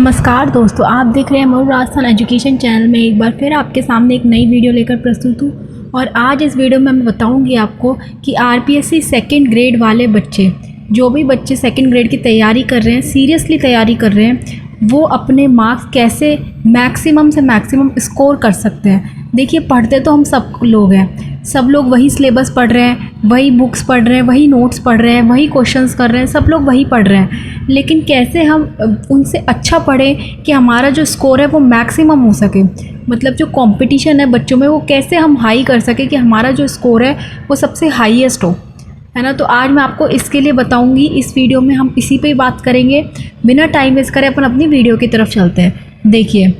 नमस्कार दोस्तों, आप देख रहे हैं मयूर राजस्थान एजुकेशन चैनल में एक बार फिर आपके सामने एक नई वीडियो लेकर प्रस्तुत हूँ। और आज इस वीडियो में मैं बताऊँगी आपको कि आरपीएससी सेकंड ग्रेड वाले बच्चे, जो भी बच्चे सेकंड ग्रेड की तैयारी कर रहे हैं, सीरियसली तैयारी कर रहे हैं, वो अपने मार्क्स कैसे मैक्सिमम से मैक्सिमम स्कोर कर सकते हैं। देखिए, पढ़ते तो हम सब लोग हैं, सब लोग वही सिलेबस पढ़ रहे हैं, वही बुक्स पढ़ रहे हैं, वही नोट्स पढ़ रहे हैं, वही क्वेश्चंस कर रहे हैं, सब लोग वही पढ़ रहे हैं। लेकिन कैसे हम उनसे अच्छा पढ़ें कि हमारा जो स्कोर है वो मैक्सिमम हो सके, मतलब जो कंपटीशन है बच्चों में वो कैसे हम हाई कर सके कि हमारा जो स्कोर है वो सबसे हाईएस्ट हो, है ना। तो आज मैं आपको इसके लिए बताऊंगी। इस वीडियो में हम इसी पे ही बात करेंगे। बिना टाइम वेस्ट करे अपन अपनी वीडियो की तरफ चलते हैं। देखिए,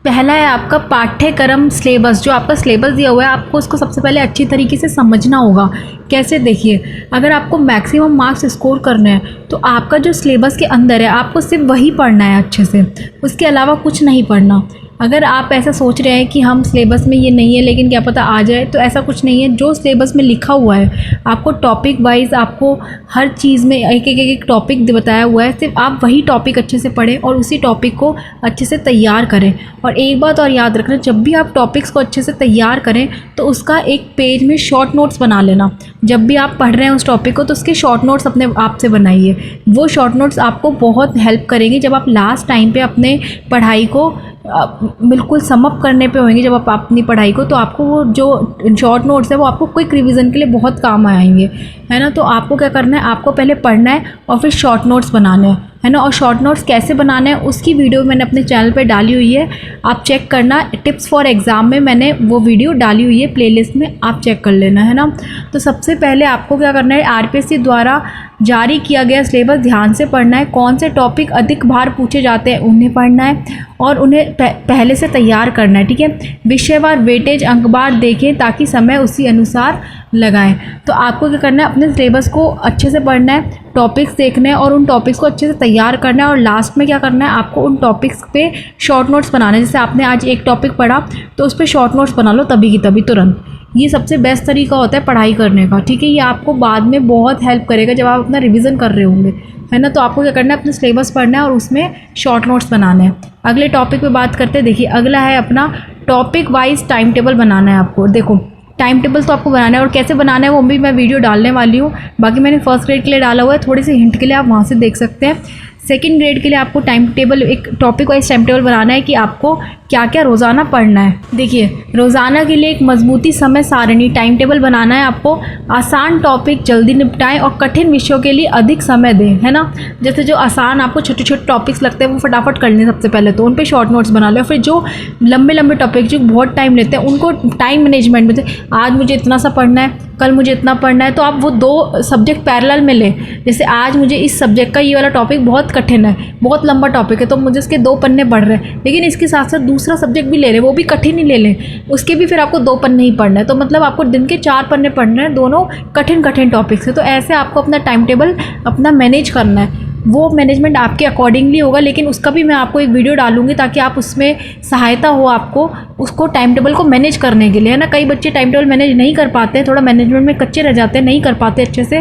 पहला है आपका पाठ्यक्रम सिलेबस। जो आपका सिलेबस दिया हुआ है, आपको उसको सबसे पहले अच्छी तरीके से समझना होगा। कैसे? देखिए, अगर आपको मैक्सिमम मार्क्स स्कोर करने हैं तो आपका जो सिलेबस के अंदर है आपको सिर्फ वही पढ़ना है अच्छे से, उसके अलावा कुछ नहीं पढ़ना। अगर आप ऐसा सोच रहे हैं कि हम सिलेबस में ये नहीं है लेकिन क्या पता आ जाए, तो ऐसा कुछ नहीं है। जो सिलेबस में लिखा हुआ है आपको टॉपिक वाइज, आपको हर चीज़ में एक टॉपिक बताया हुआ है, सिर्फ आप वही टॉपिक अच्छे से पढ़ें और उसी टॉपिक को अच्छे से तैयार करें। और एक बात और याद रखना, जब भी आप टॉपिक्स को अच्छे से तैयार करें तो उसका एक पेज में शॉर्ट नोट्स बना लेना। जब भी आप पढ़ रहे हैं उस टॉपिक को तो उसके शॉर्ट नोट्स अपने आप से बनाइए। वो शॉर्ट नोट्स आपको बहुत हेल्प करेंगे जब आप लास्ट टाइम पे अपने पढ़ाई को बिल्कुल समअप करने पे होंगे। जब आप अपनी पढ़ाई को, तो आपको वो जो शॉर्ट नोट्स है वो आपको क्विक रिवीजन के लिए बहुत काम आएंगे, है ना। तो आपको क्या करना है, आपको पहले पढ़ना है और फिर शॉर्ट नोट्स बनाने हैं, है ना। और शॉर्ट नोट्स कैसे बनाने हैं उसकी वीडियो मैंने अपने चैनल पे डाली हुई है, आप चेक करना। टिप्स फॉर एग्ज़ाम में मैंने वो वीडियो डाली हुई है, प्लेलिस्ट में आप चेक कर लेना, है ना। तो सबसे पहले आपको क्या करना है, आरपीएससी द्वारा जारी किया गया सिलेबस ध्यान से पढ़ना है। कौन से टॉपिक अधिक बार पूछे जाते हैं उन्हें पढ़ना है और उन्हें पहले से तैयार करना है, ठीक है। विषयवार वेटेज अंकबार देखें ताकि समय उसी अनुसार लगाएं। तो आपको क्या करना है, अपने सिलेबस को अच्छे से पढ़ना है, टॉपिक्स देखने हैं और उन टॉपिक्स को अच्छे से तैयार करना है। और लास्ट में क्या करना है, आपको उन टॉपिक्स पे शॉर्ट नोट्स बनाना है। जैसे आपने आज एक टॉपिक पढ़ा तो उस पर शॉर्ट नोट्स बना लो तभी की तभी, तुरंत। ये सबसे बेस्ट तरीका होता है पढ़ाई करने का, ठीक है। ये आपको बाद में बहुत हेल्प करेगा जब आप अपना रिवीजन कर रहे होंगे, है ना। तो आपको क्या करना है, अपना सिलेबस पढ़ना है और उसमें शॉर्ट नोट्स बनाने हैं। अगले टॉपिक पे बात करते हैं। देखिए, अगला है अपना टॉपिक वाइज टाइम टेबल बनाना है आपको। देखो, टाइम टेबल तो आपको बनाना है और कैसे बनाना है वो भी मैं वीडियो डालने वाली हूँ। बाकी मैंने फर्स्ट ग्रेड के लिए डाला हुआ है, थोड़े से हिंट के लिए आप वहाँ से देख सकते हैं। सेकंड ग्रेड के लिए आपको टाइम टेबल, एक टॉपिक वाइज टाइम टेबल बनाना है कि आपको क्या क्या रोज़ाना पढ़ना है। देखिए, रोज़ाना के लिए एक मजबूती समय सारणी टाइम टेबल बनाना है आपको। आसान टॉपिक जल्दी निपटाएं और कठिन विषयों के लिए अधिक समय दें, है ना। जैसे जो आसान आपको छोटे छोटे टॉपिक्स लगते हैं वो फटाफट कर लें सबसे पहले, तो उन पे शॉर्ट नोट्स बना लें। फिर जो लंबे लंबे टॉपिक जो बहुत टाइम लेते हैं उनको टाइम मैनेजमेंट में, आज मुझे इतना सा पढ़ना है, कल मुझे इतना पढ़ना है, तो आप वो दो सब्जेक्ट पैरेलल में लें। जैसे आज मुझे इस सब्जेक्ट का ये वाला टॉपिक बहुत कठिन है, बहुत लंबा टॉपिक है, तो मुझे इसके 2 पन्ने पढ़ रहे हैं, लेकिन इसके साथ साथ दूसरा सब्जेक्ट भी ले रहे हैं, वो भी कठिन ही ले लें, उसके भी फिर आपको 2 पन्ने ही पढ़ना है। तो मतलब आपको दिन के 4 पन्ने पढ़ने हैं, दोनों कठिन कठिन टॉपिक से। तो ऐसे आपको अपना टाइम टेबल अपना मैनेज करना है। वो मैनेजमेंट आपके अकॉर्डिंगली होगा, लेकिन उसका भी मैं आपको एक वीडियो डालूंगी ताकि आप उसमें सहायता हो आपको उसको टाइम टेबल को मैनेज करने के लिए, है ना। कई बच्चे टाइम टेबल मैनेज नहीं कर पाते हैं, थोड़ा मैनेजमेंट में कच्चे रह जाते हैं, नहीं कर पाते अच्छे से,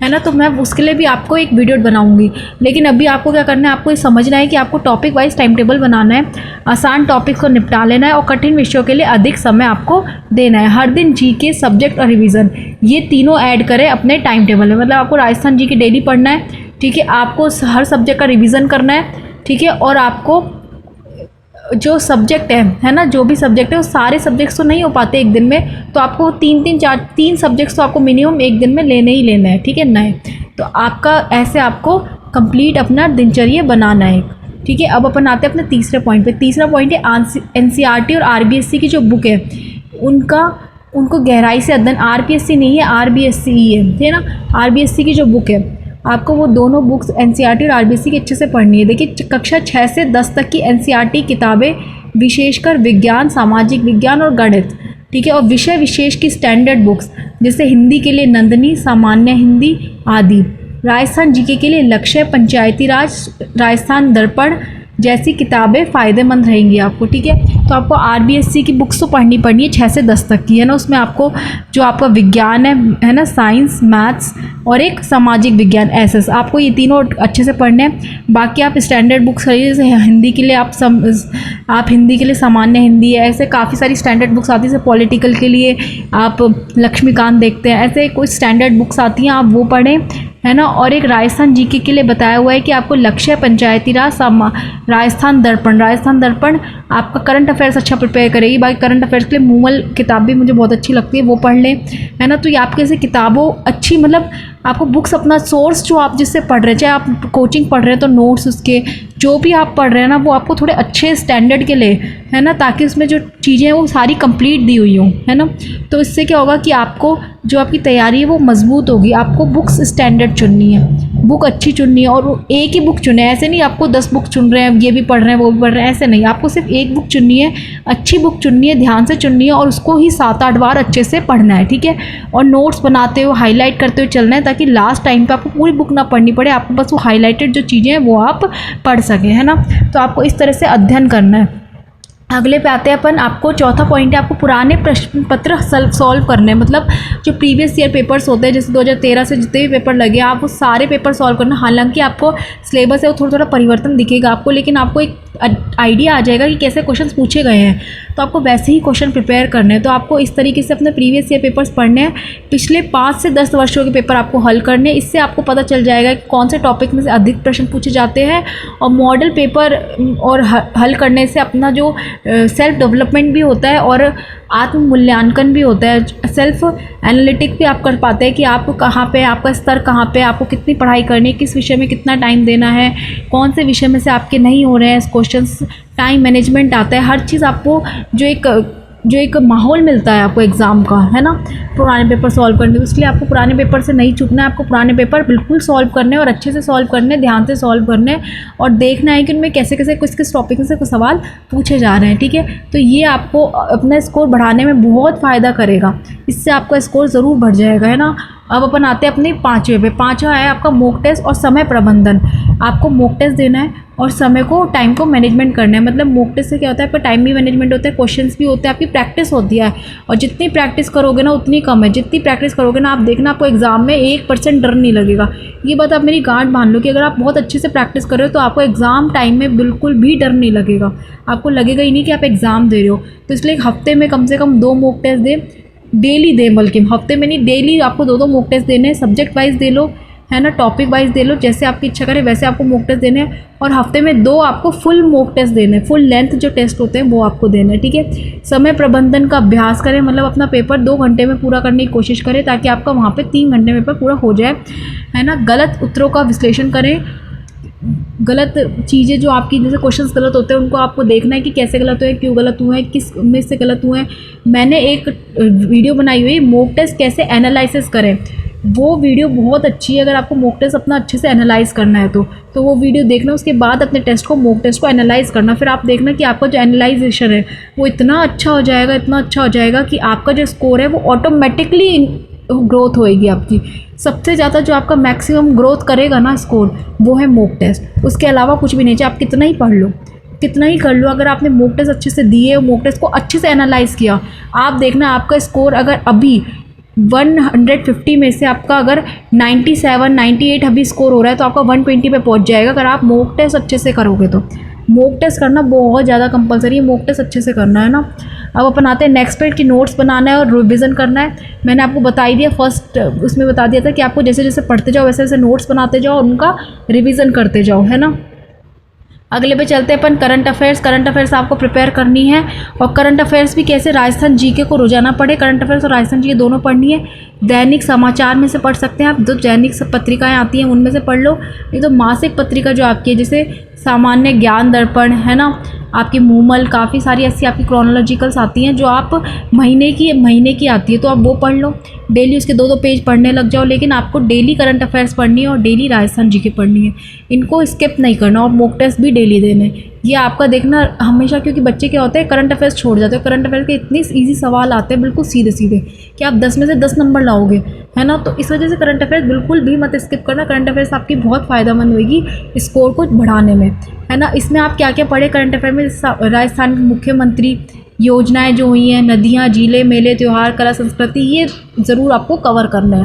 है ना। तो मैं उसके लिए भी आपको एक वीडियो बनाऊंगी। लेकिन अभी आपको क्या करना है, आपको ये समझना है कि आपको टॉपिक वाइज टाइम टेबल बनाना है, आसान टॉपिक को निपटा लेना है और कठिन विषयों के लिए अधिक समय आपको देना है। हर दिन जीके, सब्जेक्ट और रिविज़न, ये तीनों ऐड करें अपने टाइम टेबल में। मतलब आपको राजस्थान जी के डेली पढ़ना है, ठीक है। आपको हर सब्जेक्ट का रिवीजन करना है, ठीक है। और आपको जो सब्जेक्ट है ना, जो भी सब्जेक्ट है वो सारे सब्जेक्ट्स तो नहीं हो पाते एक दिन में, तो आपको 3 सब्जेक्ट्स तो आपको मिनिमम एक दिन में लेने ही लेना है, ठीक है, नए। तो आपका ऐसे आपको कंप्लीट अपना दिनचर्या बनाना है, ठीक है। अब अपन आते हैं अपने तीसरे पॉइंट पे। तीसरा पॉइंट है एनसीईआरटी और आरबीएससी की जो बुक है उनको गहराई से अध्ययन। आरपीएससी नहीं है, आरबीएससी ही है ना। आरबीएससी की जो बुक है आपको वो दोनों बुक्स एनसीईआरटी और आरबीएससी की अच्छे से पढ़नी है। देखिए, कक्षा 6 से 10 तक की एनसीईआरटी किताबें, विशेषकर विज्ञान, सामाजिक विज्ञान और गणित, ठीक है। और विषय विशेष की स्टैंडर्ड बुक्स, जैसे हिंदी के लिए नंदिनी, सामान्य हिंदी आदि। राजस्थान जीके के लिए लक्ष्य, पंचायती राज, राजस्थान दर्पण, जैसी किताबें फ़ायदेमंद रहेंगी आपको, ठीक है। तो आपको आरबीएससी की बुक्स तो पढ़नी है 6 से 10 तक की, है ना। उसमें आपको जो आपका विज्ञान है ना, साइंस, मैथ्स और एक सामाजिक विज्ञान, एसएस, आपको ये तीनों अच्छे से पढ़ने हैं। बाकी आप स्टैंडर्ड बुक्स खरीदे, जैसे हिंदी के लिए आप हिंदी के लिए सामान्य हिंदी है, ऐसे काफ़ी सारी स्टैंडर्ड बुक्स आती है। जैसे पॉलिटिकल के लिए आप लक्ष्मीकांत देखते हैं, ऐसे कुछ स्टैंडर्ड बुक्स आती हैं, आप वो पढ़ें, है ना। और एक राजस्थान जीके के लिए बताया हुआ है कि आपको लक्ष्य पंचायती राज, राजस्थान दर्पण आपका करंट अफेयर्स अच्छा प्रिपेयर करेगी। बाकी करंट अफेयर्स के लिए मूमल किताब भी मुझे बहुत अच्छी लगती है, वो पढ़ लें, है ना। तो ये आपके ऐसे किताबों अच्छी, मतलब आपको बुक्स, अपना सोर्स जो आप जिससे पढ़ रहे हैं, चाहे आप कोचिंग पढ़ रहे हैं तो नोट्स उसके जो भी आप पढ़ रहे हैं ना, वो आपको थोड़े अच्छे स्टैंडर्ड के ले, है ना, ताकि उसमें जो चीज़ें हैं वो सारी कंप्लीट दी हुई हों, है ना। तो इससे क्या होगा कि आपको जो आपकी तैयारी है वो मजबूत होगी। आपको बुक्स स्टैंडर्ड चुननी है, बुक अच्छी चुननी है, और वो एक ही बुक चुने, ऐसे नहीं आपको 10 बुक चुन रहे हैं, ये भी पढ़ रहे हैं वो भी पढ़ रहे हैं, ऐसे नहीं। आपको सिर्फ एक बुक चुननी है, अच्छी बुक चुननी है, ध्यान से चुननी है, और उसको ही 7-8 बार अच्छे से पढ़ना है, ठीक है। और नोट्स बनाते हुए, हाईलाइट करते हुए चलना है, ताकि लास्ट टाइम पे आपको पूरी बुक ना पढ़नी पड़े, आपको बस वो हाईलाइटेड जो चीज़ें हैं वो आप पढ़ सकें, है ना। तो आपको इस तरह से अध्ययन करना है। अगले पे आते हैं अपन, आपको चौथा पॉइंट है, आपको पुराने प्रश्न पत्र सॉल्व करने हैं। मतलब जो प्रीवियस ईयर पेपर्स होते हैं, जैसे 2013 से जितने भी पेपर लगे, आप वो सारे पेपर सॉल्व करना। हालांकि आपको सिलेबस है वो थोड़ा थोड़ा परिवर्तन दिखेगा आपको, लेकिन आपको एक आइडिया आ जाएगा कि कैसे क्वेश्चंस पूछे गए हैं, तो आपको वैसे ही क्वेश्चन प्रिपेयर करने हैं। तो आपको इस तरीके से अपने प्रीवियस ईयर पेपर्स पढ़ने हैं, पिछले 5 से 10 वर्षों के पेपर आपको हल करने हैं। इससे आपको पता चल जाएगा कि कौन से टॉपिक में से अधिक प्रश्न पूछे जाते हैं। और मॉडल पेपर और हल करने से अपना जो सेल्फ डेवलपमेंट भी होता है और आत्म मूल्यांकन भी होता है। सेल्फ एनालिटिक भी आप कर पाते हैं कि आप कहाँ पे, आपका स्तर कहाँ पे, आपको कितनी पढ़ाई करनी है, किस विषय में कितना टाइम देना है, कौन से विषय में से आपके नहीं हो रहे हैं क्वेश्चंस, टाइम मैनेजमेंट आता है। हर चीज़ आपको जो एक माहौल मिलता है आपको एग्ज़ाम का, है ना, पुराने पेपर सॉल्व करने के। इसलिए आपको पुराने पेपर से नहीं चूकना है, आपको पुराने पेपर बिल्कुल सॉल्व करने और अच्छे से सॉल्व करने, ध्यान से सॉल्व करने, और देखना है कि उनमें कैसे कैसे किस टॉपिक से कुछ सवाल पूछे जा रहे हैं, ठीक है। तो ये आपको अपना स्कोर बढ़ाने में बहुत फ़ायदा करेगा, इससे आपका स्कोर ज़रूर बढ़ जाएगा, है ना। अब अपन आते हैं अपने 5वें पे। 5वां है आपका मॉक टेस्ट और समय प्रबंधन। आपको मॉक टेस्ट देना है और समय को, टाइम को मैनेजमेंट करना है। मतलब मॉक टेस्ट से क्या होता है, आपका टाइम भी मैनेजमेंट होता है, क्वेश्चंस भी होते हैं, आपकी प्रैक्टिस होती है। और जितनी प्रैक्टिस करोगे ना उतनी कम है, जितनी प्रैक्टिस करोगे ना, आप देखना आपको एग्जाम में 1% डर नहीं लगेगा। ये बात आप मेरी गांठ बांध लो कि अगर आप बहुत अच्छे से प्रैक्टिस कर रहे हो तो आपको एग्ज़ाम टाइम में बिल्कुल भी डर नहीं लगेगा, आपको लगेगा ही नहीं कि आप एग्ज़ाम दे रहे हो। तो इसलिए एक हफ्ते में कम से कम 2 मॉक टेस्ट दें, डेली दें, बल्कि हफ्ते में नहीं, डेली आपको 2-2 मॉक टेस्ट देने हैं। सब्जेक्ट वाइज दे लो, है ना, टॉपिक वाइज दे लो, जैसे आपकी इच्छा करे वैसे आपको मॉक टेस्ट देने हैं। और हफ्ते में 2 आपको फुल मॉक टेस्ट देने हैं, फुल लेंथ जो टेस्ट होते हैं वो आपको देने हैं, ठीक है। समय प्रबंधन का अभ्यास करें, मतलब अपना पेपर 2 घंटे में पूरा करने की कोशिश करें, ताकि आपका वहाँ पे 3 घंटे में पेपर पूरा हो जाए, है ना। गलत उत्तरों का विश्लेषण करें, गलत चीज़ें जो आपकी, जैसे क्वेश्चंस गलत होते हैं उनको आपको देखना है कि कैसे गलत हुए, क्यों गलत हुए हैं, किस में से गलत हुए हैं। मैंने एक वीडियो बनाई हुई है, मॉक टेस्ट कैसे एनालिसिस करें, वो वीडियो बहुत अच्छी है। अगर आपको मॉक टेस्ट अपना अच्छे से एनालाइज करना है तो वो वीडियो देखना, उसके बाद अपने टेस्ट को, मॉक टेस्ट को एनालाइज करना। फिर आप देखना कि आपका जो एनालाइजेशन है वो इतना अच्छा हो जाएगा, इतना अच्छा हो जाएगा कि आपका जो स्कोर है वो ऑटोमेटिकली ग्रोथ होएगी आपकी। सबसे ज़्यादा जो आपका मैक्सिमम ग्रोथ करेगा ना स्कोर, वो है मॉक टेस्ट। उसके अलावा कुछ भी नहीं चाहिए, आप कितना ही पढ़ लो, कितना ही कर लो, अगर आपने मॉक टेस्ट अच्छे से दिए, मॉक टेस्ट को अच्छे से एनालाइज किया, आप देखना आपका स्कोर अगर अभी 150 में से आपका अगर 97, 98 अभी स्कोर हो रहा है, तो आपका 120 पे पहुंच जाएगा, अगर आप मॉक टेस्ट अच्छे से करोगे तो। मॉक टेस्ट करना बहुत ज़्यादा कंपलसरी है, मॉक टेस्ट अच्छे से करना है ना। अब अपन आते हैं नेक्स्ट पेज की, नोट्स बनाना है और रिवीजन करना है। मैंने आपको बता ही दिया, फर्स्ट उसमें बता दिया था कि आपको जैसे जैसे पढ़ते जाओ वैसे वैसे नोट्स बनाते जाओ और उनका रिवीजन करते जाओ, है ना। अगले पे चलते हैं अपन, करंट अफेयर्स। करंट अफेयर्स आपको प्रिपेयर करनी है, और करंट अफेयर्स भी कैसे, राजस्थान जीके को रोजाना पढ़े, करंट अफेयर्स और राजस्थान जीके दोनों पढ़नी है। दैनिक समाचार में से पढ़ सकते हैं आप, जो दैनिक पत्रिकाएं आती हैं उनमें से पढ़ लो। ये तो मासिक पत्रिका जो आपकी है, जैसे सामान्य ज्ञान दर्पण, है ना, आपकी मूमल, काफ़ी सारी ऐसी आपकी क्रोनोलॉजिकल्स आती हैं जो आप महीने की आती है, तो आप वो पढ़ लो। डेली उसके 2-2 पेज पढ़ने लग जाओ, लेकिन आपको डेली करंट अफेयर्स पढ़नी है और डेली राजस्थान जीके पढ़नी है, इनको स्किप नहीं करना, और मॉक टेस्ट भी डेली देने। ये आपका देखना हमेशा, क्योंकि बच्चे क्या होते हैं करंट अफेयर्स छोड़ जाते हैं, करंट अफेयर्स के इतने ईजी सवाल आते हैं बिल्कुल सीधे सीधे कि आप 10 में से 10 नंबर लाओगे, है ना। तो इस वजह से करंट अफेयर्स बिल्कुल भी मत स्किप करना। करंट अफेयर्स आपकी बहुत फ़ायदेमंद होगी स्कोर को बढ़ाने में, है ना। इसमें आप क्या क्या पढ़े करंट अफेयर में, राजस्थान के मुख्यमंत्री योजनाएं जो हुई हैं, नदियाँ, झीलें, मेले, त्यौहार, कला, संस्कृति, ये ज़रूर आपको कवर करना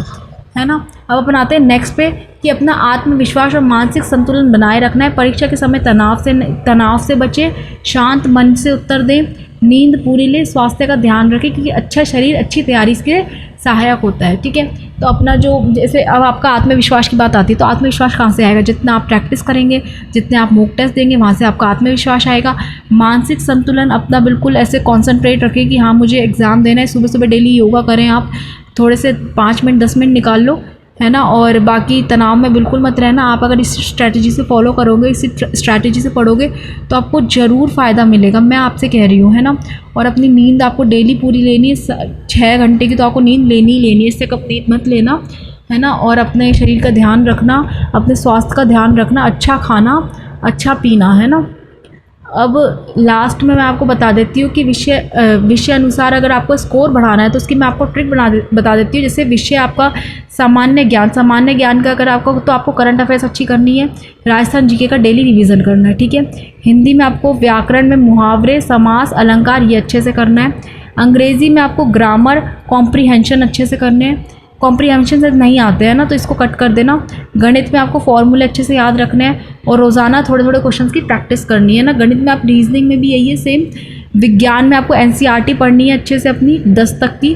है ना। अब अपन आते हैं नेक्स्ट पे कि अपना आत्मविश्वास और मानसिक संतुलन बनाए रखना है। परीक्षा के समय तनाव से बचें, शांत मन से उत्तर दें, नींद पूरी लें, स्वास्थ्य का ध्यान रखें, क्योंकि अच्छा शरीर अच्छी तैयारी के लिए सहायक होता है, ठीक है। तो अपना जो जैसे अब आपका आत्मविश्वास की बात आती है, तो आत्मविश्वास कहाँ से आएगा? जितना आप प्रैक्टिस करेंगे, जितने आप मॉक टेस्ट देंगे, वहाँ से आपका आत्मविश्वास आएगा। मानसिक संतुलन अपना बिल्कुल ऐसे कॉन्सेंट्रेट रखें कि हाँ मुझे एग्ज़ाम देना है। सुबह सुबह डेली योगा करें आप, थोड़े से 5 मिनट 10 मिनट निकाल लो, है ना। और बाकी तनाव में बिल्कुल मत रहना। आप अगर इस स्ट्रैटेजी से फॉलो करोगे, इसी स्ट्रैटेजी से पढ़ोगे, तो आपको ज़रूर फ़ायदा मिलेगा, मैं आपसे कह रही हूँ, है ना। और अपनी नींद आपको डेली पूरी लेनी है, 6 घंटे की तो आपको नींद लेनी ही लेनी है, इससे कम नींद मत लेना, है ना। और अपने शरीर का ध्यान रखना, अपने स्वास्थ्य का ध्यान रखना, अच्छा खाना, अच्छा पीना, है ना। अब लास्ट में मैं आपको बता देती हूँ कि विषय अनुसार अगर आपको स्कोर बढ़ाना है तो उसकी मैं आपको ट्रिक बता देती हूँ। जैसे विषय आपका सामान्य ज्ञान का अगर आपको, तो आपको करंट अफेयर्स अच्छी करनी है, राजस्थान जीके का डेली रिवीजन करना है, ठीक है। हिंदी में आपको व्याकरण में मुहावरे, समास, अलंकार ये अच्छे से करना है। अंग्रेज़ी में आपको ग्रामर, कॉम्प्रीहेंशन अच्छे से करने हैं। कॉम्प्रीहेंशन से नहीं आते हैं ना, तो इसको कट कर देना। गणित में आपको फॉर्मूले अच्छे से याद रखने हैं और रोज़ाना थोड़े थोड़े क्वेश्चंस की प्रैक्टिस करनी है ना। गणित में आप, रीजनिंग में भी यही है सेम। विज्ञान में आपको एनसीईआरटी पढ़नी है अच्छे से अपनी 10 तक की,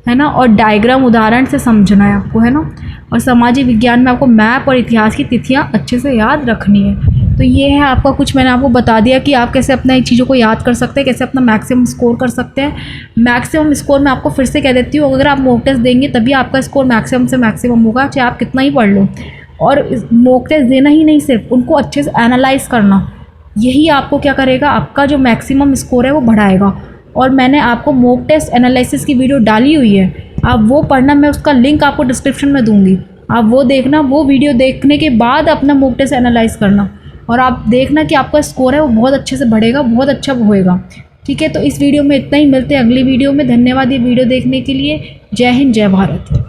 है ना। और डायग्राम उदाहरण से समझना है आपको, है ना। और सामाजिक विज्ञान में आपको मैप और इतिहास की तिथियाँ अच्छे से याद रखनी है। तो ये है आपका कुछ, मैंने आपको बता दिया कि आप कैसे अपना इन चीज़ों को याद कर सकते हैं, कैसे अपना मैक्सिमम स्कोर कर सकते हैं। मैक्सिमम स्कोर मैं आपको फिर से कह देती हूँ, अगर आप मॉक टेस्ट देंगे तभी आपका स्कोर मैक्सिमम से मैक्सिमम होगा, चाहे आप कितना ही पढ़ लो। और मॉक टेस्ट देना ही नहीं, सिर्फ उनको अच्छे से एनालाइज करना, यही आपको क्या करेगा, आपका जो मैक्सिमम स्कोर है वो बढ़ाएगा। और मैंने आपको मॉक टेस्ट एनालिसिस की वीडियो डाली हुई है, आप वो पढ़ना, मैं उसका लिंक आपको डिस्क्रिप्शन में दूंगी, आप वो देखना। वो वीडियो देखने के बाद अपना मॉक टेस्ट एनालाइज करना और आप देखना कि आपका स्कोर है वो बहुत अच्छे से बढ़ेगा, बहुत अच्छा होएगा, ठीक है। तो इस वीडियो में इतना ही, मिलते हैं अगली वीडियो में। धन्यवाद ये वीडियो देखने के लिए। जय हिंद, जय भारत।